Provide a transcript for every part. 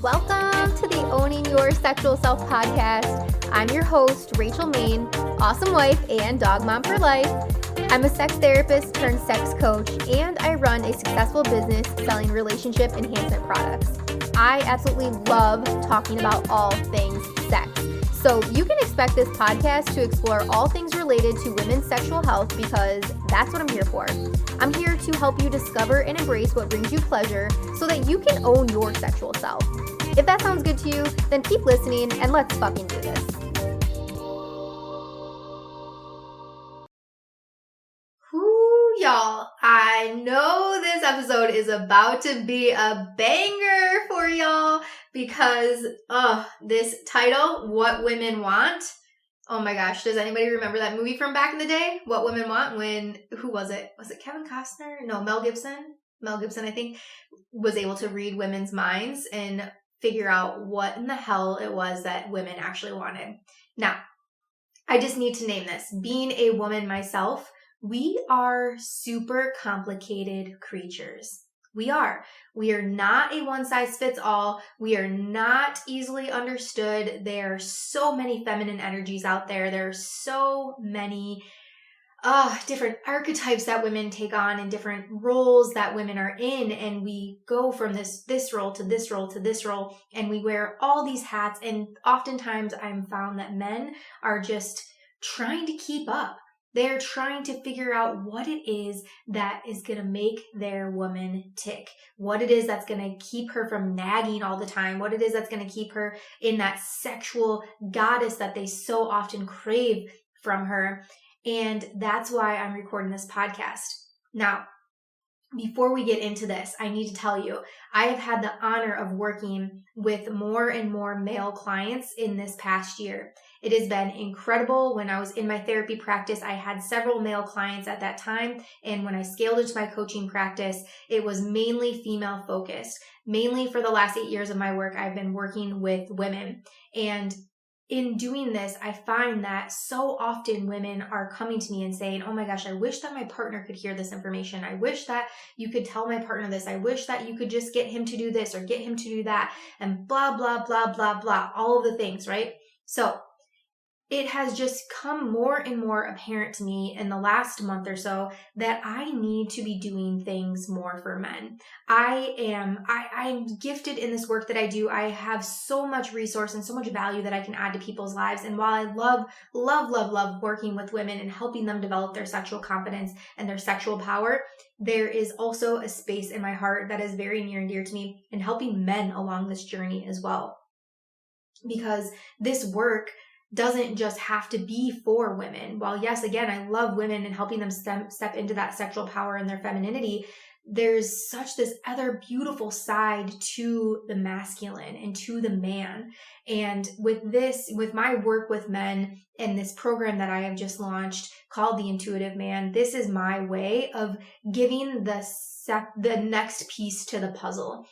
Welcome to the Owning Your Sexual Self podcast. I'm your host, Rachel Main, awesome wife and dog mom for life. I'm a sex therapist turned sex coach, and I run a successful business selling relationship enhancement products. I absolutely love talking about all things sex. So you can expect this podcast to explore all things related to women's sexual health because that's what I'm here for. I'm here to help you discover and embrace what brings you pleasure so that you can own your sexual self. If that sounds good to you, then keep listening and let's fucking do this. Whoo, y'all. I know this episode is about to be a banger for y'all because this title, What Women Want. Oh my gosh, does anybody remember that movie from back in the day? What Women Want, who was it? Was it Kevin Costner? No, Mel Gibson. Mel Gibson, I think, was able to read women's minds and figure out what in the hell it was that women actually wanted. Now, I just need to name this. Being a woman myself, we are super complicated creatures. We are. We are not a one-size-fits-all. We are not easily understood. There are so many feminine energies out there. There are so many different archetypes that women take on and different roles that women are in. And we go from this role to this role to this role. And we wear all these hats. And oftentimes I'm found that men are just trying to keep up. They're trying to figure out what it is that is going to make their woman tick, what it is that's going to keep her from nagging all the time, what it is that's going to keep her in that sexual goddess that they so often crave from her. And that's why I'm recording this podcast. Now, before we get into this, I need to tell you, I have had the honor of working with more and more male clients in this past year. It has been incredible. When I was in my therapy practice, I had several male clients at that time. And when I scaled into my coaching practice, it was mainly female focused. Mainly for the last 8 years of my work, I've been working with women. And in doing this, I find that so often women are coming to me and saying, oh my gosh, I wish that my partner could hear this information. I wish that you could tell my partner this. I wish that you could just get him to do this or get him to do that and blah, blah, blah, blah, blah, all of the things, right? So it has just come more and more apparent to me in the last month or so that I need to be doing things more for men. I'm gifted in this work that I do. I have so much resource and so much value that I can add to people's lives. And while I love working with women and helping them develop their sexual confidence and their sexual power, there is also a space in my heart that is very near and dear to me in helping men along this journey as well. Because this work doesn't just have to be for women. While yes, again, I love women and helping them step into that sexual power and their femininity, there's such this other beautiful side to the masculine and to the man. And with my work with men and this program that I have just launched called The Intuitive Man, this is my way of giving the next piece to the puzzle.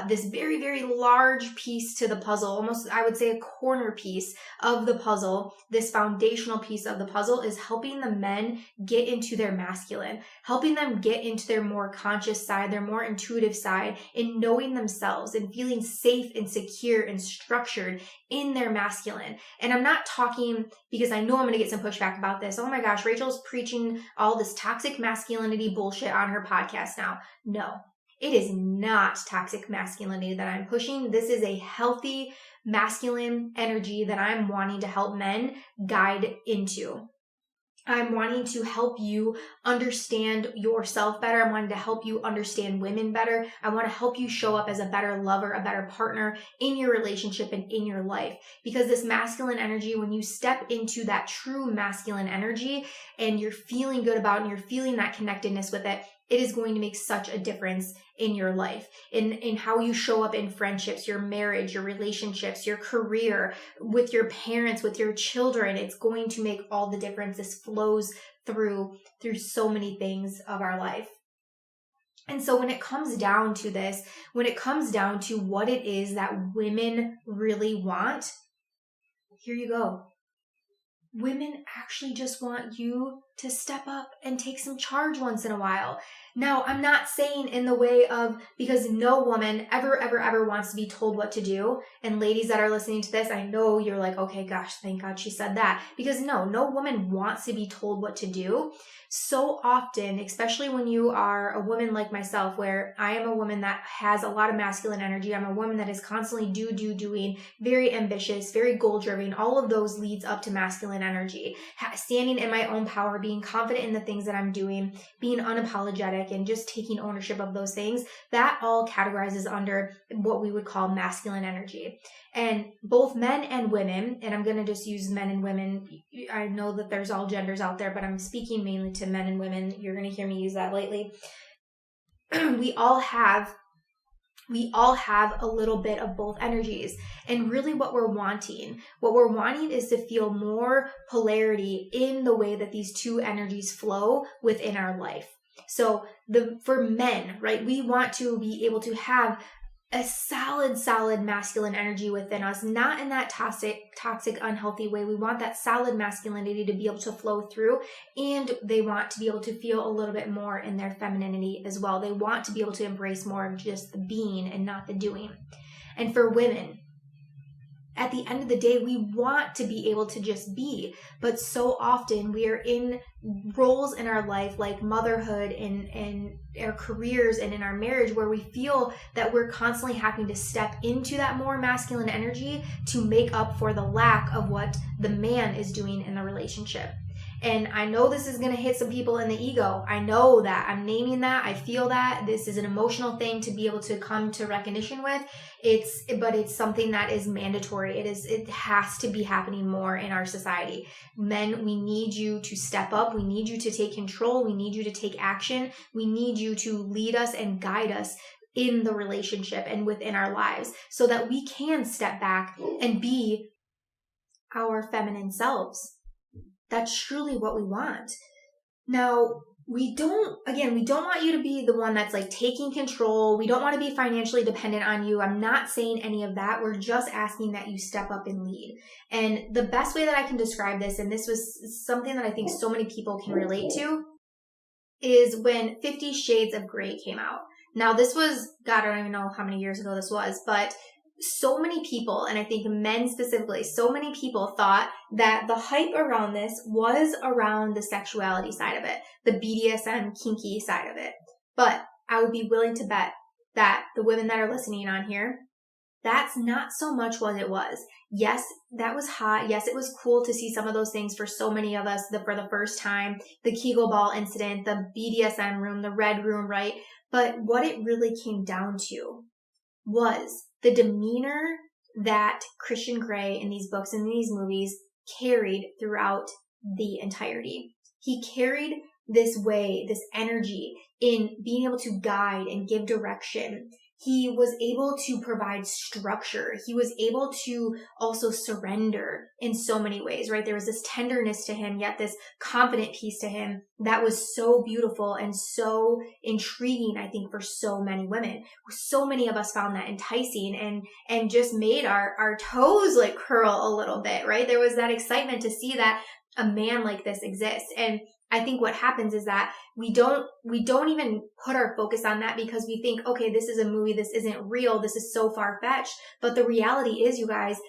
This very, very large piece to the puzzle, almost I would say a corner piece of the puzzle, this foundational piece of the puzzle is helping the men get into their masculine, helping them get into their more conscious side, their more intuitive side, in knowing themselves and feeling safe and secure and structured in their masculine. And I'm not talking because I know I'm going to get some pushback about this. Oh my gosh, Rachel's preaching all this toxic masculinity bullshit on her podcast now. No, it is not toxic masculinity that I'm pushing. This is a healthy masculine energy that I'm wanting to help men guide into. I'm wanting to help you understand yourself better. I'm wanting to help you understand women better. I want to help you show up as a better lover, a better partner in your relationship and in your life. Because this masculine energy, when you step into that true masculine energy and you're feeling good about it and you're feeling that connectedness with it, it is going to make such a difference in your life, in how you show up in friendships, your marriage, your relationships, your career, with your parents, with your children. It's going to make all the difference. This flows through so many things of our life. And so when it comes down to this, when it comes down to what it is that women really want, here you go. Women actually just want you to step up and take some charge once in a while. Now, I'm not saying in the way of, because no woman ever wants to be told what to do. And ladies that are listening to this, I know you're like, okay, gosh, thank God she said that. Because no woman wants to be told what to do. So often, especially when you are a woman like myself, where I am a woman that has a lot of masculine energy. I'm a woman that is constantly doing, very ambitious, very goal-driven. All of those leads up to masculine energy. Standing in my own power, being confident in the things that I'm doing, being unapologetic, and just taking ownership of those things, that all categorizes under what we would call masculine energy. And both men and women, and I'm going to just use men and women. I know that there's all genders out there, but I'm speaking mainly to men and women. You're going to hear me use that lately. We all have a little bit of both energies. And really what we're wanting is to feel more polarity in the way that these two energies flow within our life. So for men, right, we want to be able to have a solid masculine energy within us, not in that toxic, unhealthy way. We want that solid masculinity to be able to flow through, and they want to be able to feel a little bit more in their femininity as well. They want to be able to embrace more of just the being and not the doing. And for women, at the end of the day, we want to be able to just be, but so often we are in roles in our life like motherhood and our careers and in our marriage where we feel that we're constantly having to step into that more masculine energy to make up for the lack of what the man is doing in the relationship. And I know this is going to hit some people in the ego. I know that. I'm naming that. I feel that. This is an emotional thing to be able to come to recognition with. But it's something that is mandatory. It has to be happening more in our society. Men, we need you to step up. We need you to take control. We need you to take action. We need you to lead us and guide us in the relationship and within our lives so that we can step back and be our feminine selves. That's truly what we want. Now, we don't want you to be the one that's like taking control. We don't want to be financially dependent on you. I'm not saying any of that. We're just asking that you step up and lead. And the best way that I can describe this, and this was something that I think so many people can relate to, is when 50 Shades of Grey came out. Now, this was, God, I don't even know how many years ago this was, but so many people, and I think men specifically, so many people thought that the hype around this was around the sexuality side of it, the BDSM kinky side of it. But I would be willing to bet that the women that are listening on here, that's not so much what it was. Yes, that was hot. Yes, it was cool to see some of those things for so many of us for the first time. The Kegel ball incident, the BDSM room, the red room, right? But what it really came down to was the demeanor that Christian Grey in these books and these movies carried throughout the entirety. He carried this way, this energy in being able to guide and give direction. He was able to provide structure. He was able to also surrender in so many ways, right? There was this tenderness to him, yet this confident piece to him that was so beautiful and so intriguing, I think, for so many women. So many of us found that enticing and just made our toes like curl a little bit, right? There was that excitement to see that a man like this exists. And I think what happens is that we don't even put our focus on that because we think, okay, this is a movie, this isn't real, this is so far-fetched. But the reality is, you guys,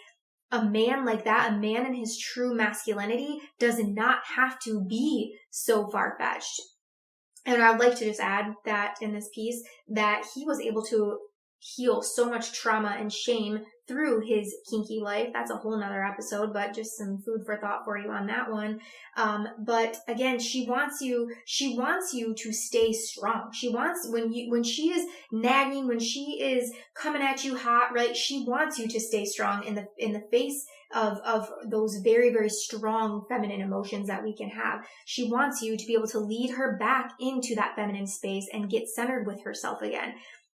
a man like that, a man in his true masculinity does not have to be so far-fetched. And I'd like to just add that in this piece, that he was able to heal so much trauma and shame through his kinky life. That's a whole nother episode, but just some food for thought for you on that one. But again, she wants you to stay strong. She wants, when she is nagging, when she is coming at you hot, right? She wants you to stay strong in the face of those very, very strong feminine emotions that we can have. She wants you to be able to lead her back into that feminine space and get centered with herself again.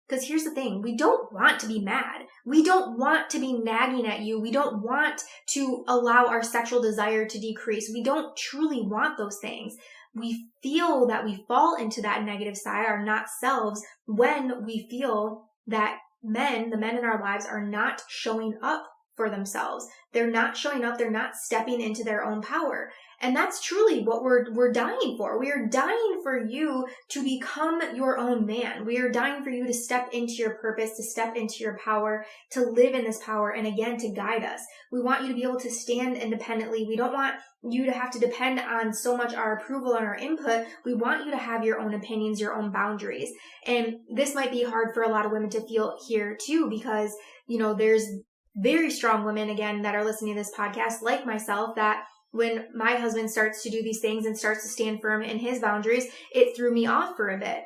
Because here's the thing, we don't want to be mad. We don't want to be nagging at you. We don't want to allow our sexual desire to decrease. We don't truly want those things. We feel that we fall into that negative side, our not selves, when we feel that the men in our lives are not showing up for themselves. They're not showing up. They're not stepping into their own power. And that's truly what we're dying for. We are dying for you to become your own man. We are dying for you to step into your purpose, to step into your power, to live in this power, and again, to guide us. We want you to be able to stand independently. We don't want you to have to depend on so much our approval and our input. We want you to have your own opinions, your own boundaries. And this might be hard for a lot of women to feel here too, because, there's very strong women, again, that are listening to this podcast, like myself, that when my husband starts to do these things and starts to stand firm in his boundaries, it threw me off for a bit,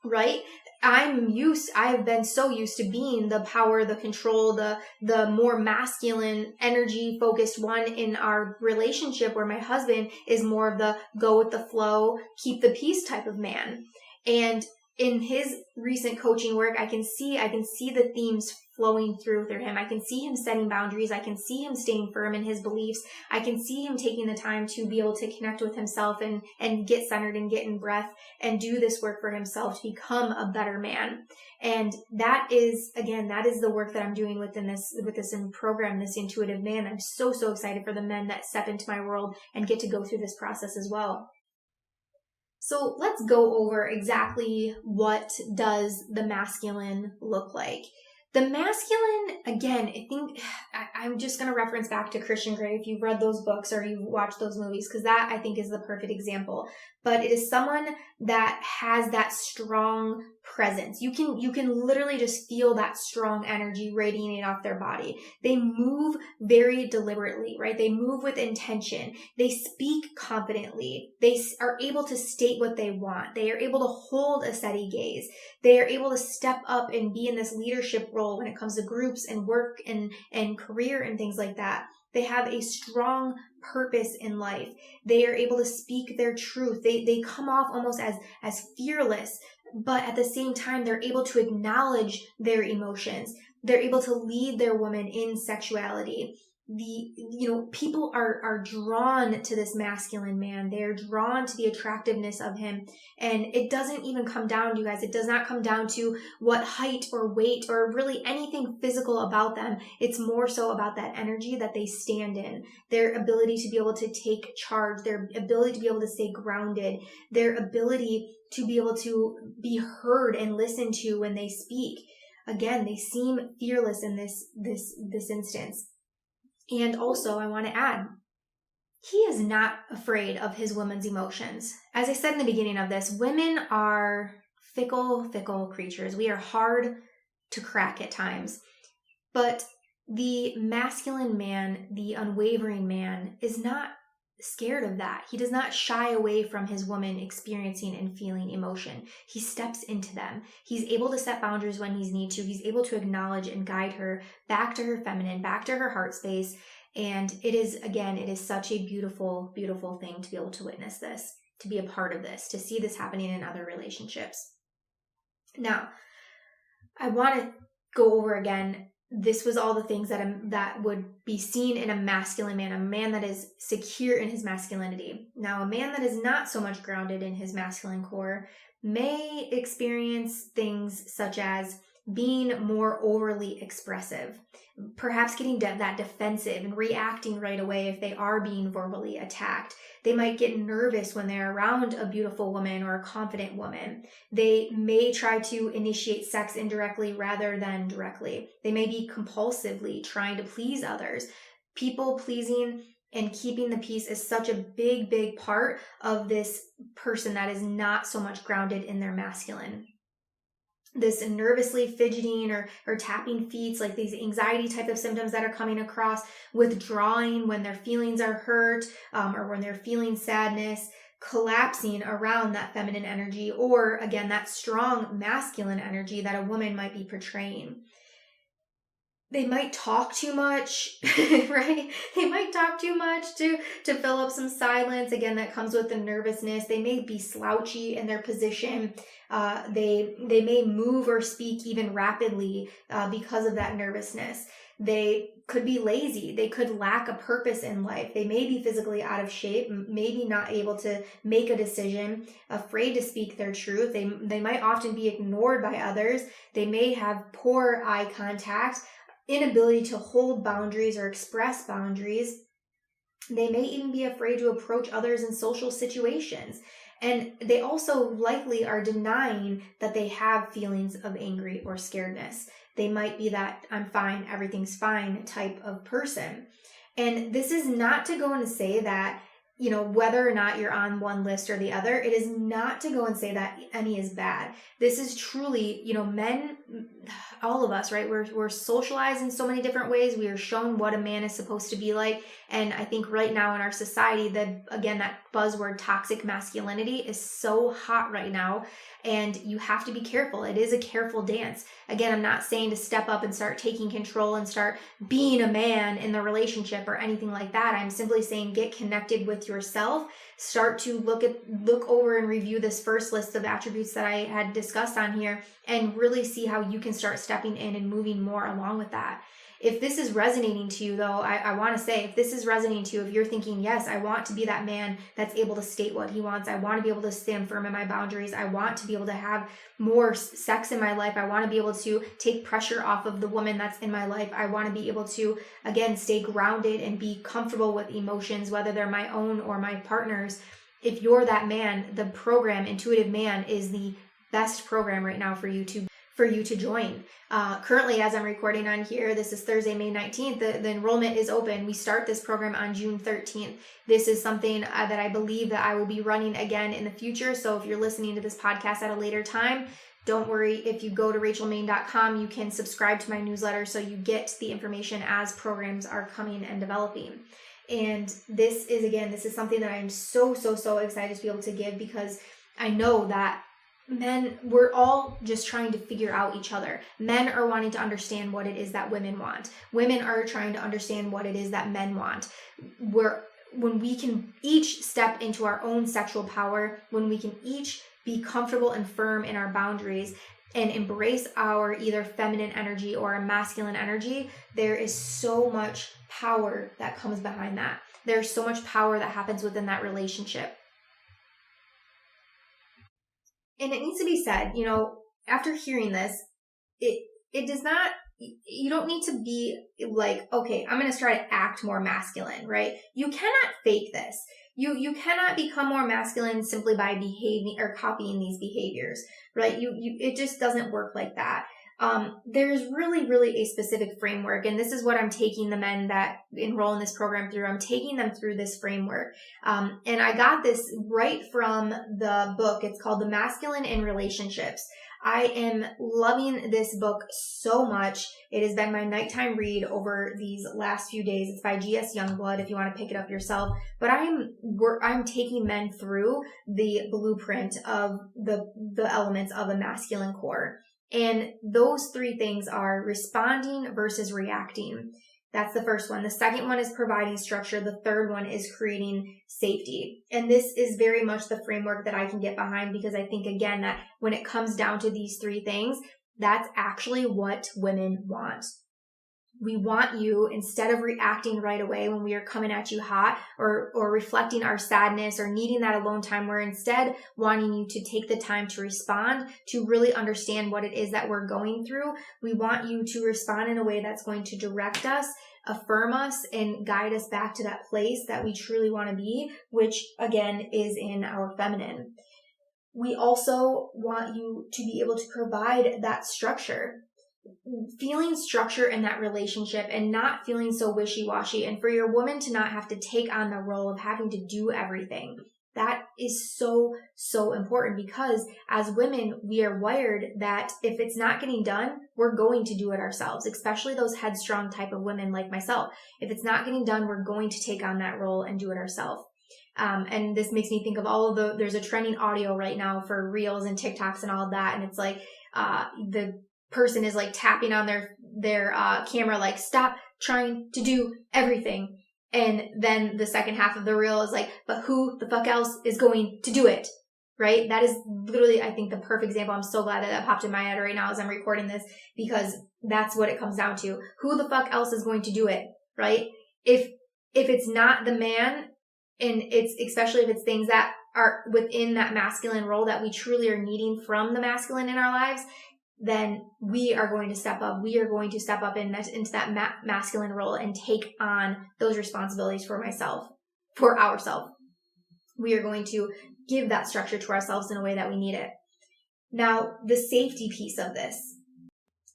right? I've been so used to being the power, the control, the more masculine, energy focused one in our relationship, where my husband is more of the go with the flow, keep the peace type of man. And in his recent coaching work, I can see the themes flowing through him. I can see him setting boundaries. I can see him staying firm in his beliefs. I can see him taking the time to be able to connect with himself and get centered and get in breath and do this work for himself to become a better man. And that is the work that I'm doing with this program, this intuitive man. I'm so excited for the men that step into my world and get to go through this process as well. So let's go over exactly what does the masculine look like. The masculine, again, I think I'm just going to reference back to Christian Grey if you've read those books or you've watched those movies, because that I think is the perfect example. But it is someone that has that strong presence. You can literally just feel that strong energy radiating off their body. They move very deliberately, right? They move with intention. They speak confidently. They are able to state what they want. They are able to hold a steady gaze. They are able to step up and be in this leadership role when it comes to groups and work and career and things like that. They have a strong purpose in life. They are able to speak their truth. They come off almost as fearless, but at the same time, they're able to acknowledge their emotions. They're able to lead their woman in sexuality. People are drawn to this masculine man. They're drawn to the attractiveness of him. And it doesn't even come down, you guys. It does not come down to what height or weight or really anything physical about them. It's more so about that energy that they stand in, their ability to be able to take charge, their ability to be able to stay grounded, their ability to be able to be heard and listened to when they speak. Again, they seem fearless in this instance. And also, I want to add, he is not afraid of his woman's emotions. As I said in the beginning of this, women are fickle creatures. We are hard to crack at times. But the masculine man, the unwavering man, is not scared of that. He does not shy away from his woman experiencing and feeling emotion. He steps into them. He's able to set boundaries when he's need to. He's able to acknowledge and guide her back to her feminine, back to her heart space. And it is such a beautiful, beautiful thing to be able to witness this, to be a part of this, to see this happening in other relationships. Now, I want to go over again. This was all the things that would be seen in a masculine man, a man that is secure in his masculinity. Now, a man that is not so much grounded in his masculine core may experience things such as being more overly expressive, perhaps getting that defensive and reacting right away if they are being verbally attacked. They might get nervous when they're around a beautiful woman or a confident woman. They may try to initiate sex indirectly rather than directly. They may be compulsively trying to please others. People pleasing and keeping the peace is such a big, big part of this person that is not so much grounded in their masculine. This nervously fidgeting or tapping feet, like these anxiety type of symptoms that are coming across, withdrawing when their feelings are hurt or when they're feeling sadness, collapsing around that feminine energy, or again, that strong masculine energy that a woman might be portraying. They might talk too much, right? They might talk too much to fill up some silence. Again, that comes with the nervousness. They may be slouchy in their position. They may move or speak even rapidly because of that nervousness. They could be lazy. They could lack a purpose in life. They may be physically out of shape, maybe not able to make a decision, afraid to speak their truth. They might often be ignored by others. They may have poor eye contact. inability to hold boundaries or express boundaries. They may even be afraid to approach others in social situations. And they also likely are denying that they have feelings of angry or scaredness. They might be that I'm fine, everything's fine type of person. And this is not to go and say that, whether or not you're on one list or the other, it is not to go and say that any is bad. This is truly, men, all of us, right? We're socialized in so many different ways. We are shown what a man is supposed to be like. And I think right now in our society, that buzzword toxic masculinity is so hot right now. And you have to be careful. It is a careful dance. Again, I'm not saying to step up and start taking control and start being a man in the relationship or anything like that. I'm simply saying get connected with yourself. Start to look over and review this first list of attributes that I had discussed on here and really see how you can start stepping in and moving more along with that. If this is resonating to you, though, I want to say, if this is resonating to you, if you're thinking, yes, I want to be that man that's able to state what he wants. I want to be able to stand firm in my boundaries. I want to be able to have more sex in my life. I want to be able to take pressure off of the woman that's in my life. I want to be able to, again, stay grounded and be comfortable with emotions, whether they're my own or my partner's. If you're that man, the program Intuitive Man is the best program right now for you to join. Currently, as I'm recording on here, this is Thursday, May 19th, the enrollment is open. We start this program on June 13th. This is something that I believe that I will be running again in the future. So if you're listening to this podcast at a later time, don't worry. If you go to rachelmaine.com, you can subscribe to my newsletter so you get the information as programs are coming and developing. And this is something that I'm so, so, so excited to be able to give, because I know that men, we're all just trying to figure out each other. Men are wanting to understand what it is that women want. Women are trying to understand what it is that men want. When we can each step into our own sexual power, when we can each be comfortable and firm in our boundaries and embrace our either feminine energy or a masculine energy, there is so much power that comes behind that. There's so much power that happens within that relationship. And it needs to be said, after hearing this, it does not, you don't need to be like, okay, I'm going to try to act more masculine, right? You cannot fake this. You cannot become more masculine simply by behaving or copying these behaviors, right? It just doesn't work like that. There's really, really a specific framework, and this is what I'm taking the men that enroll in this program through. I'm taking them through this framework. And I got this right from the book. It's called The Masculine in Relationships. I am loving this book so much. It has been my nighttime read over these last few days. It's by G.S. Youngblood if you want to pick it up yourself. But I'm taking men through the blueprint of the elements of a masculine core. And those three things are responding versus reacting. That's the first one. The second one is providing structure. The third one is creating safety. And this is very much the framework that I can get behind, because I think, again, that when it comes down to these three things, that's actually what women want. We want you, instead of reacting right away when we are coming at you hot or reflecting our sadness or needing that alone time, we're instead wanting you to take the time to respond, to really understand what it is that we're going through. We want you to respond in a way that's going to direct us, affirm us, and guide us back to that place that we truly want to be, which again is in our feminine. We also want you to be able to provide that structure. Feeling structure in that relationship and not feeling so wishy-washy, and for your woman to not have to take on the role of having to do everything. That is so, so important, because as women, we are wired that if it's not getting done, we're going to do it ourselves, especially those headstrong type of women like myself. If it's not getting done, we're going to take on that role and do it ourselves. And this makes me think of there's a trending audio right now for Reels and TikToks and all of that. And it's like, the person is like tapping on their camera, like, stop trying to do everything. And then the second half of the reel is like, but who the fuck else is going to do it? Right? That is literally, I think, the perfect example. I'm so glad that popped in my head right now as I'm recording this, because that's what it comes down to. Who the fuck else is going to do it? Right? If it's not the man, and it's especially if it's things that are within that masculine role that we truly are needing from the masculine in our lives, then we are going to step up. We are going to step up into that masculine role and take on those responsibilities for ourselves. We are going to give that structure to ourselves in a way that we need it. Now, the safety piece of this.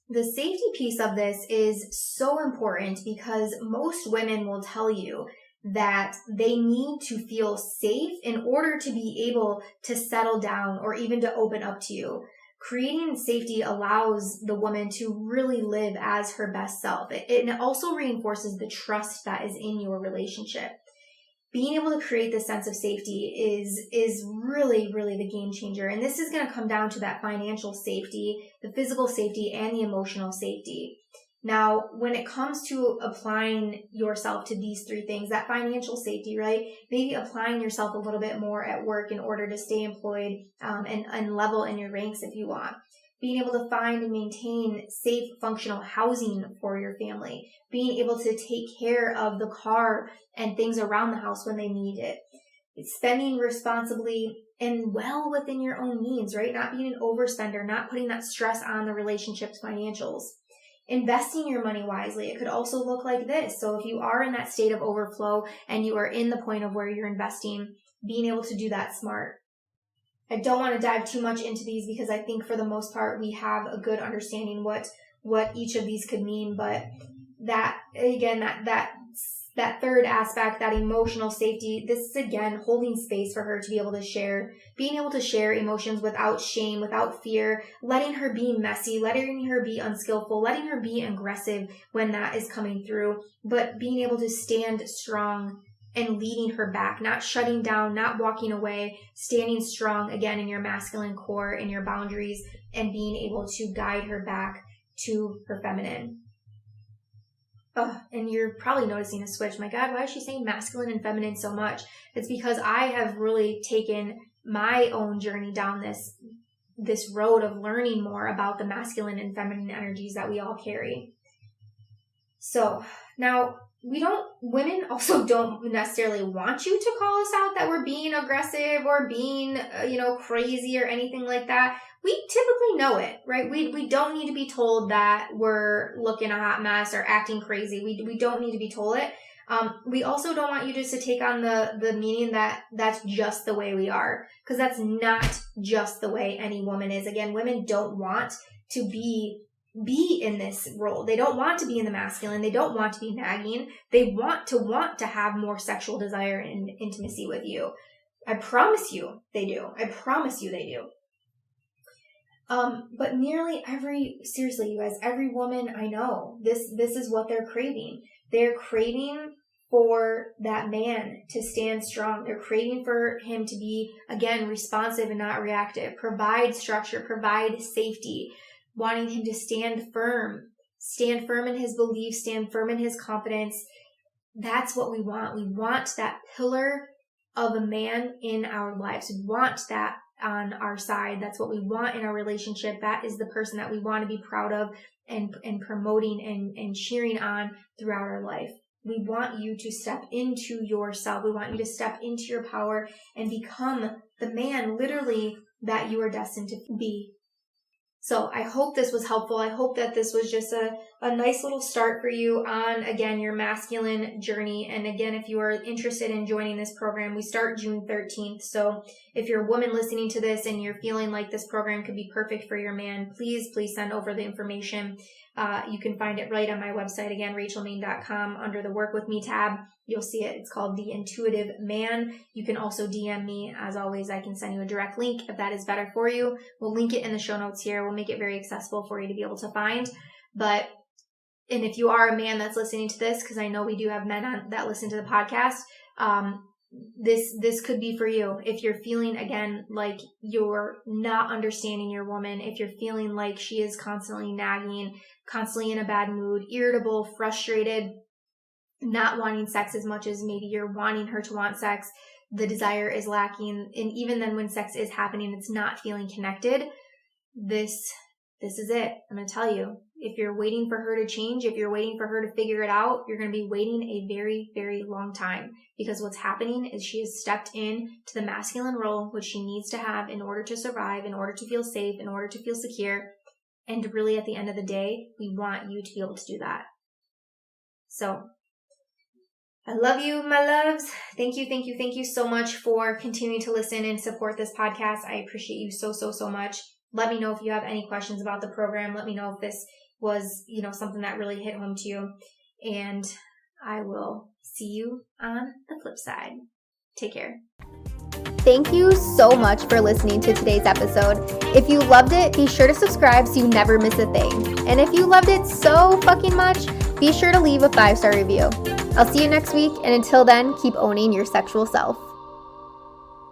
The safety piece of this is so important because most women will tell you that they need to feel safe in order to be able to settle down or even to open up to you. Creating safety allows the woman to really live as her best self. It also reinforces the trust that is in your relationship. Being able to create this sense of safety is really, really the game changer. And this is going to come down to that financial safety, the physical safety, and the emotional safety. Now, when it comes to applying yourself to these three things, that financial safety, right? Maybe applying yourself a little bit more at work in order to stay employed and level in your ranks if you want. Being able to find and maintain safe, functional housing for your family. Being able to take care of the car and things around the house when they need it. Spending responsibly and well within your own means, right? Not being an overspender, not putting that stress on the relationship's financials. Investing your money wisely. It could also look like this. So if you are in that state of overflow and you are in the point of where you're investing, being able to do that smart. I don't want to dive too much into these because I think for the most part we have a good understanding what each of these could mean. But that, again, that third aspect, that emotional safety, this is again holding space for her to be able to share, being able to share emotions without shame, without fear, letting her be messy, letting her be unskillful, letting her be aggressive when that is coming through, but being able to stand strong and leading her back, not shutting down, not walking away, standing strong again in your masculine core, in your boundaries, and being able to guide her back to her feminine. Oh, and you're probably noticing a switch. My God, why is she saying masculine and feminine so much? It's because I have really taken my own journey down this road of learning more about the masculine and feminine energies that we all carry. So now women also don't necessarily want you to call us out that we're being aggressive or being, crazy or anything like that. We typically know it, right? We don't need to be told that we're looking a hot mess or acting crazy. We don't need to be told it. We also don't want you just to take on the meaning that that's just the way we are, because that's not just the way any woman is. Again, women don't want to be in this role. They don't want to be in the masculine. They don't want to be nagging. They want to have more sexual desire and intimacy with you. I promise you they do. I promise you they do. But seriously, you guys, every woman I know, this is what they're craving. They're craving for that man to stand strong. They're craving for him to be, again, responsive and not reactive, provide structure, provide safety, wanting him to stand firm in his beliefs, stand firm in his confidence. That's what we want. We want that pillar of a man in our lives. We want that on our side. That's what we want in our relationship. That is the person that we want to be proud of and promoting and cheering on throughout our life. We want you to step into yourself. We want you to step into your power and become the man literally that you are destined to be. So I hope this was helpful. I hope that this was just a nice little start for you on, again, your masculine journey. And again, if you are interested in joining this program, we start June 13th. So if you're a woman listening to this and you're feeling like this program could be perfect for your man, please send over the information. You can find it right on my website, again, rachelmain.com, under the Work With Me tab. You'll see it. It's called The Intuitive Man. You can also DM me. As always, I can send you a direct link if that is better for you. We'll link it in the show notes here. We'll make it very accessible for you to be able to find. And if you are a man that's listening to this, because I know we do have men that listen to the podcast, this could be for you. If you're feeling, again, like you're not understanding your woman, if you're feeling like she is constantly nagging, constantly in a bad mood, irritable, frustrated, not wanting sex as much as maybe you're wanting her to want sex, the desire is lacking, and even then when sex is happening, it's not feeling connected, this is it. I'm going to tell you, if you're waiting for her to change, if you're waiting for her to figure it out, you're going to be waiting a very, very long time, because what's happening is she has stepped in to the masculine role, which she needs to have in order to survive, in order to feel safe, in order to feel secure. And really, at the end of the day, we want you to be able to do that. So I love you, my loves. Thank you so much for continuing to listen and support this podcast. I appreciate you so much. Let me know if you have any questions about the program. Let me know if this was, something that really hit home to you. And I will see you on the flip side. Take care. Thank you so much for listening to today's episode. If you loved it, be sure to subscribe so you never miss a thing. And if you loved it so fucking much, be sure to leave a 5-star review. I'll see you next week, and until then, keep owning your sexual self.